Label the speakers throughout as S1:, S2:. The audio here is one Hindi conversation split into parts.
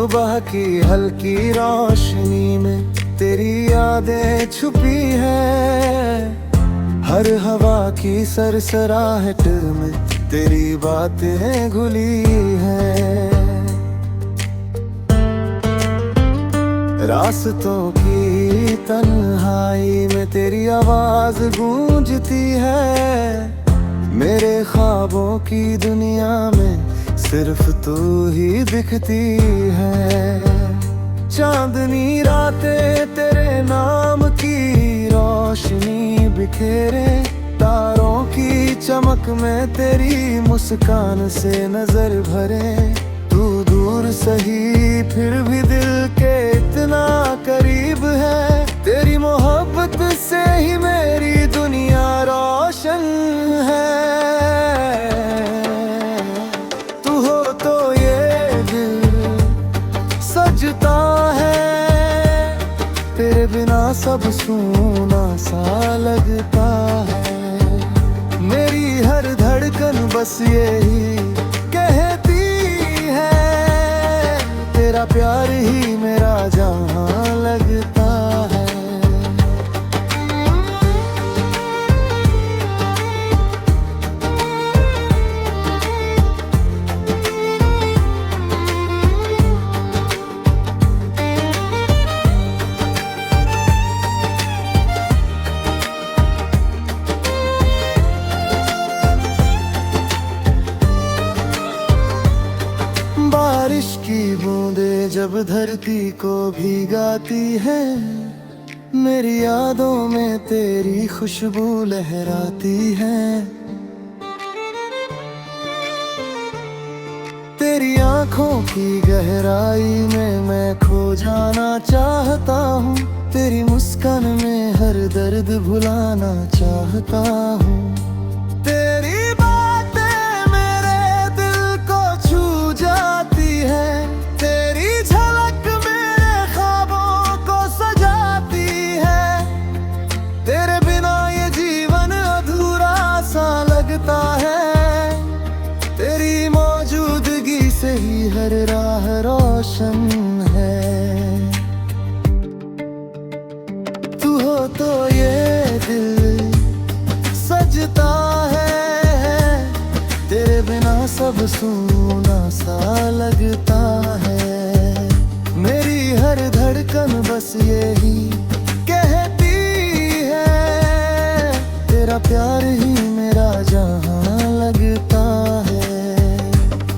S1: सुबह की हल्की रोशनी में तेरी यादें छुपी है। हर हवा की सरसराहट में तेरी बातें घुली हैं। रास्तों की तन्हाई में तेरी आवाज गूंजती है। मेरे ख्वाबों की दुनिया में सिर्फ तू ही दिखती है। चांदनी रातें तेरे नाम की रोशनी बिखेरे, तारों की चमक में तेरी मुस्कान से नजर भरे। तू दूर सही फिर भी दिल के इतना करीब है। तेरी मोहब्बत से ही मेरी दुनिया रोशन है। तू हो तो ये दिल सजता है, तेरे बिना सब सूना सा लगता है। मेरी हर धड़कन बस यही कहती है, तेरा प्यार ही मेरा जहां लगता है। बारिश की बूंदें जब धरती को भिगाती है, मेरी यादों में तेरी खुशबू लहराती है। तेरी आंखों की गहराई में मैं खो जाना चाहता हूँ। तेरी मुस्कान में हर दर्द भुलाना चाहता हूँ। तेरी मौजूदगी से ही हर राह रोशन है। तू हो तो ये दिल सजता है, तेरे बिना सब सूना सा लगता है। मेरी हर धड़कन बस यही कहती है, तेरा प्यार ही मेरा जहां लगता है।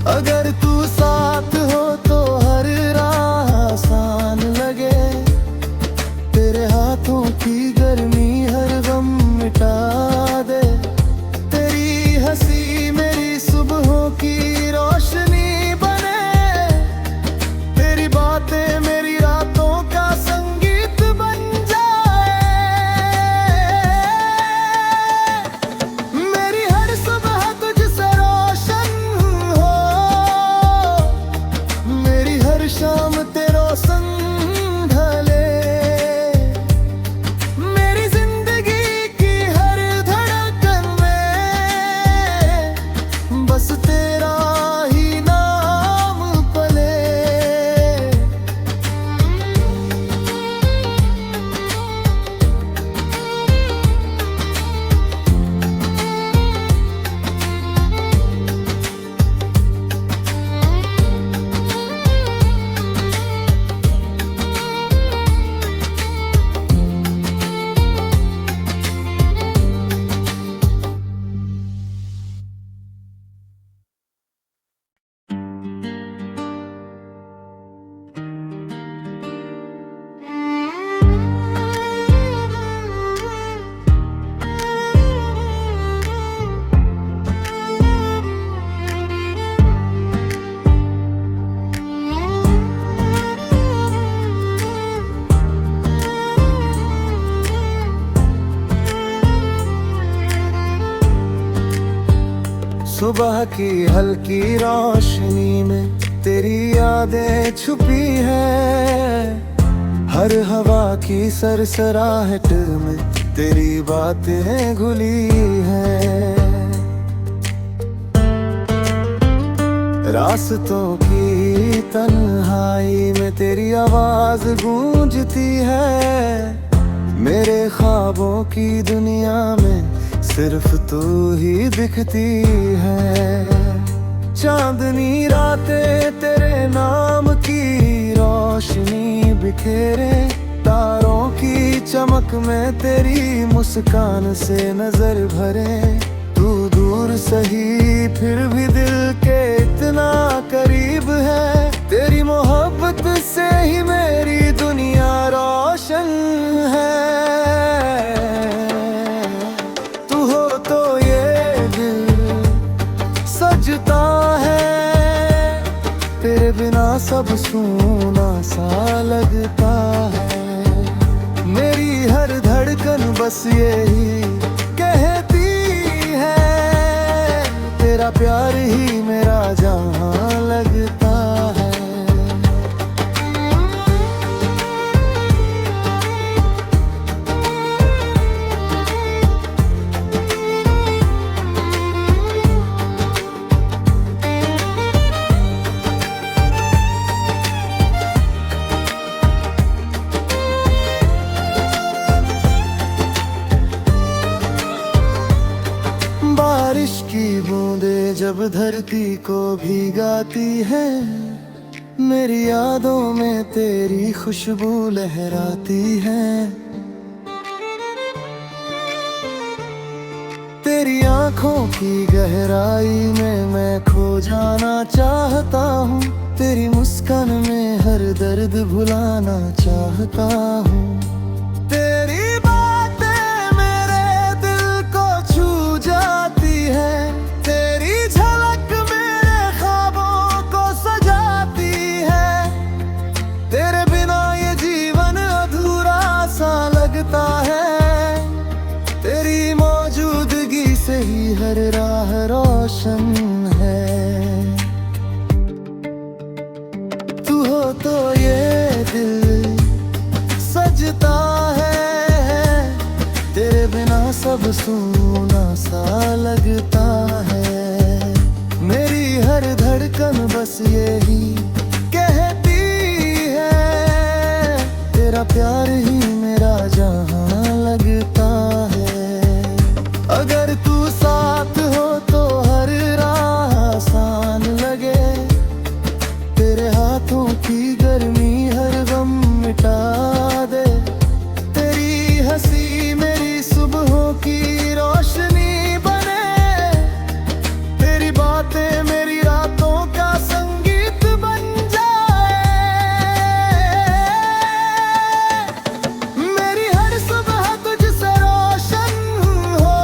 S1: अगर तू साथ हो तो हर राह आसान लगे। तेरे हाथों की गर्मी हर गम मिटा दे। तेरी हंसी मेरी सुबहों की रोशनी बने। तेरी बातें मेरी रातों का संगीत बन जाए। मेरी हर सुबह तुझसे रोशन हो, मेरी हर शाम तेरो संग ढले। मेरी जिंदगी की हर धड़कन में बस तेरा ही नाम पले। सुबह की हल्की रोशनी में तेरी यादें छुपी है। हर हवा की सरसराहट में तेरी बातें घुली हैं। रास्तों की तन्हाई में तेरी आवाज गूंजती है। मेरे ख्वाबों की दुनिया में सिर्फ तू ही दिखती है। चांदनी रातें तेरे नाम की रोशनी बिखेरे, तारों की चमक में तेरी मुस्कान से नजर भरे। तू दूर सही फिर भी दिल के इतना करीब है। तेरी मोहब्बत से ही मेरी दुनिया रोशन है। तू हो तो ये दिल सजता है, तेरे बिना सब सूना सा लगता है। मेरी हर धड़कन बस यही कहती है, तेरा प्यार ही मेरा जहां लगता है। बारिश की बूंदें जब धरती को भिगाती है, मेरी यादों में तेरी खुशबू लहराती है। तेरी आंखों की गहराई में मैं खो जाना चाहता हूँ। तेरी मुस्कान में हर दर्द भुलाना चाहता हूँ। तेरी बातें मेरे दिल को छू जाती है। तेरी झलक मेरे ख्वाबों को सजाती है। तेरे बिना ये जीवन अधूरा सा लगता है। तेरी मौजूदगी से ही हर राह रोशन है। तू हो तो ये दिल सजता है, तेरे बिना सब सूना सा लगता है। मेरी हर धड़कन बस यही कहती है, तेरा प्यार ही मेरा जहां लगता है। अगर तू साथ हो तो हर राह आसान लगे। तेरे हाथों की गर्मी हर गम मिटा दे। तेरी हंसी मेरी सुबहों की रोशनी बने। तेरी बातें मेरी रातों का संगीत बन जाए। मेरी हर सुबह तुझसे रोशन हो,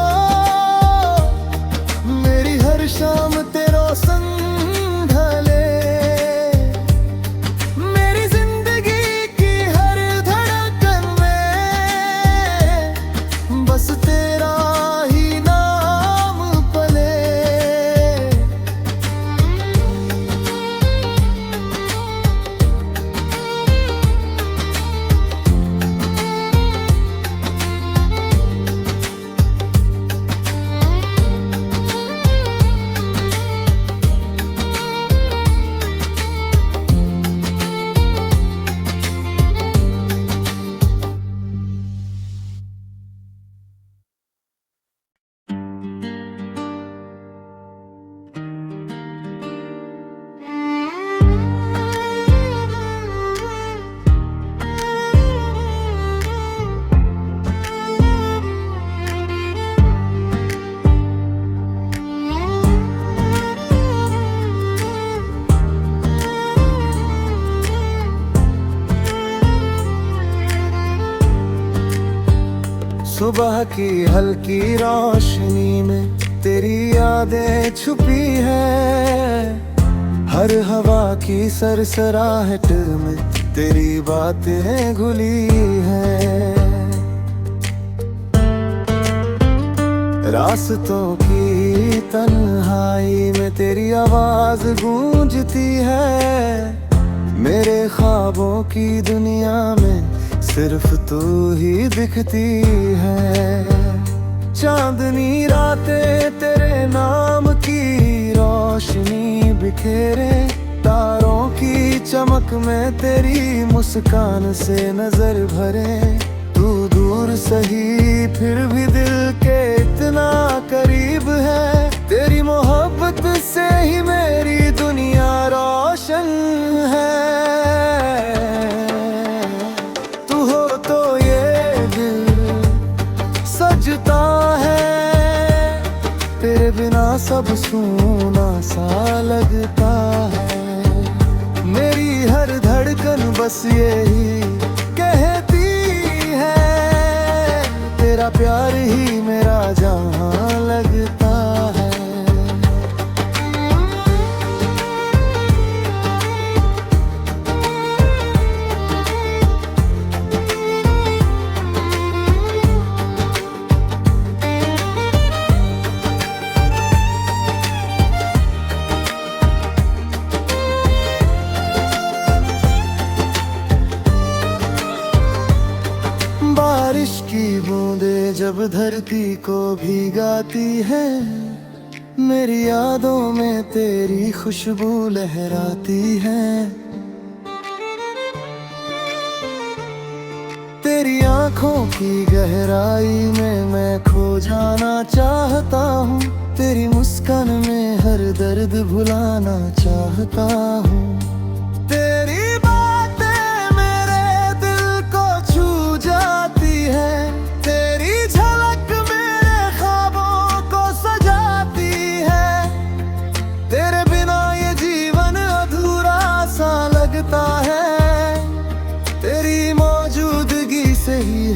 S1: मेरी हर शाम तेरा संग ढले। मेरी जिंदगी की हर धड़कन में बस तेरा ही नाम पले। सुबह की हल्की रोशनी में तेरी यादें छुपी है। हर हवा की सरसराहट में तेरी बातें घुली है। रास्तों की तन्हाई में तेरी आवाज गूंजती है। मेरे ख्वाबों की दुनिया में सिर्फ तू ही दिखती है। चांदनी रातें तेरे नाम की रोशनी बिखेरे, तारों की चमक में तेरी मुस्कान से नजर भरे। तू दूर सही फिर भी दिल के इतना करीब है। तेरी मोहब्बत से ही मेरी दुनिया रोशन है। तू हो तो ये दिल सजता है, तेरे बिना सब सूना सा लगता है। मेरी हर धड़कन बस यही कहती है, तेरा प्यार ही मेरा जहां लगता है। बारिश की बूंदें जब धरती को भिगाती है, मेरी यादों में तेरी खुशबू लहराती है। तेरी आंखों की गहराई में मैं खो जाना चाहता हूँ। तेरी मुस्कान में हर दर्द भुलाना चाहता हूँ।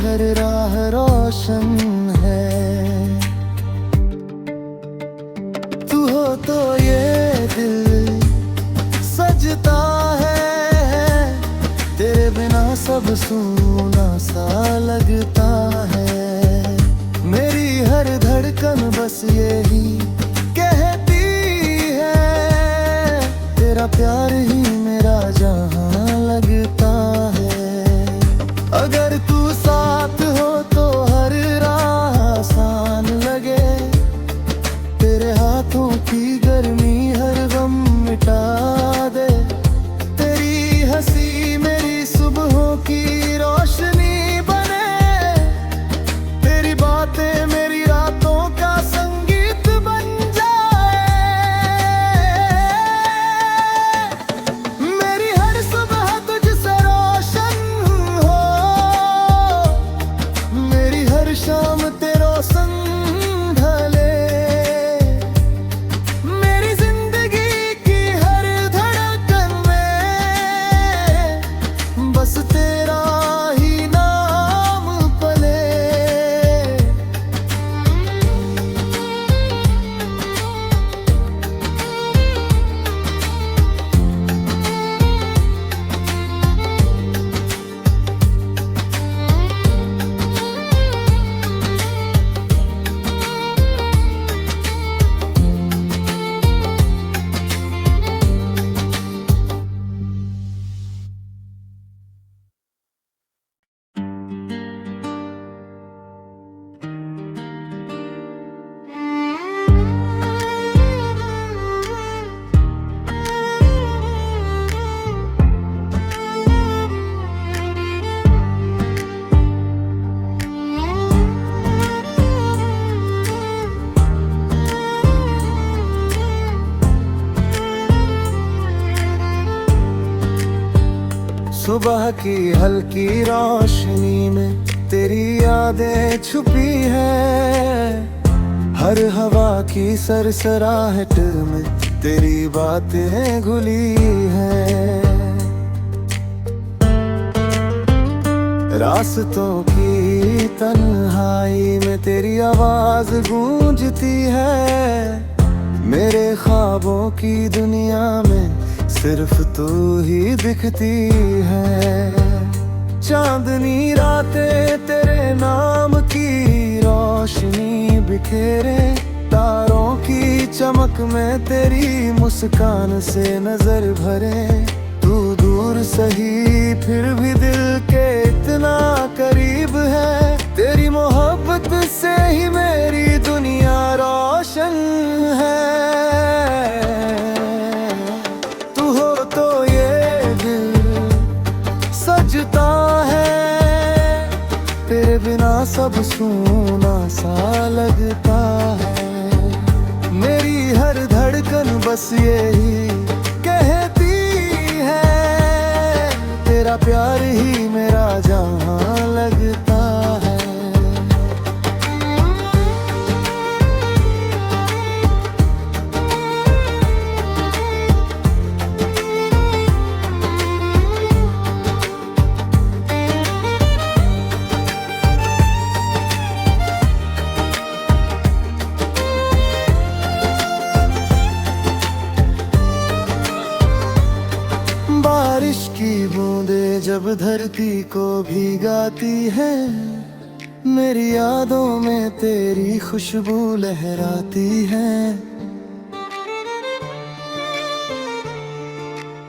S1: हर राह रोशन है। तू हो तो ये दिल सजता है, तेरे बिना सब सूना सा लगता है। मेरी हर धड़कन बस यही कहती है, तेरा प्यार ही मेरा जहां लगता है। अगर तू साथ हो तो हर राह आसान लगे। तेरे हाथों की गर्मी हर गम मिटा दे। तेरी हंसी मेरी सुबहों की रोशनी बने। तेरी बातें मेरी रातों का संगीत बन जाए। मेरी हर सुबह तुझसे रोशन हो, शाम तेरो संग ढले। मेरी जिंदगी की हर धड़कन में बस तेरा ही नाम पले। सुबह की हल्की रोशनी में तेरी यादें छुपी है। हर हवा की सरसराहट में तेरी बातें घुली हैं। रास्तों की तन्हाई में तेरी आवाज गूंजती है। मेरे ख्वाबों की दुनिया में सिर्फ तू ही दिखती है। चांदनी रातें तेरे नाम की रोशनी बिखेरे। तारों की चमक में तेरी मुस्कान से नजर भरे। तू दूर सही फिर भी दिल के इतना करीब है। तेरी मोहब्बत से ही मेरी दुनिया रोशन है। तू हो तो ये सब सूना सा लगता है। मेरी हर धड़कन बस यही कहती है, तेरा प्यार ही मेरा जहां लगता है। बारिश की बूंदें जब धरती को भिगाती है, मेरी यादों में तेरी खुशबू लहराती है।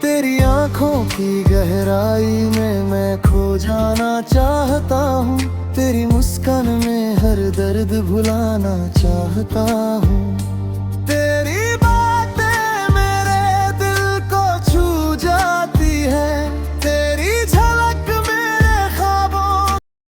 S1: तेरी आंखों की गहराई में मैं खो जाना चाहता हूँ, तेरी मुस्कान में हर दर्द भुलाना चाहता हूँ।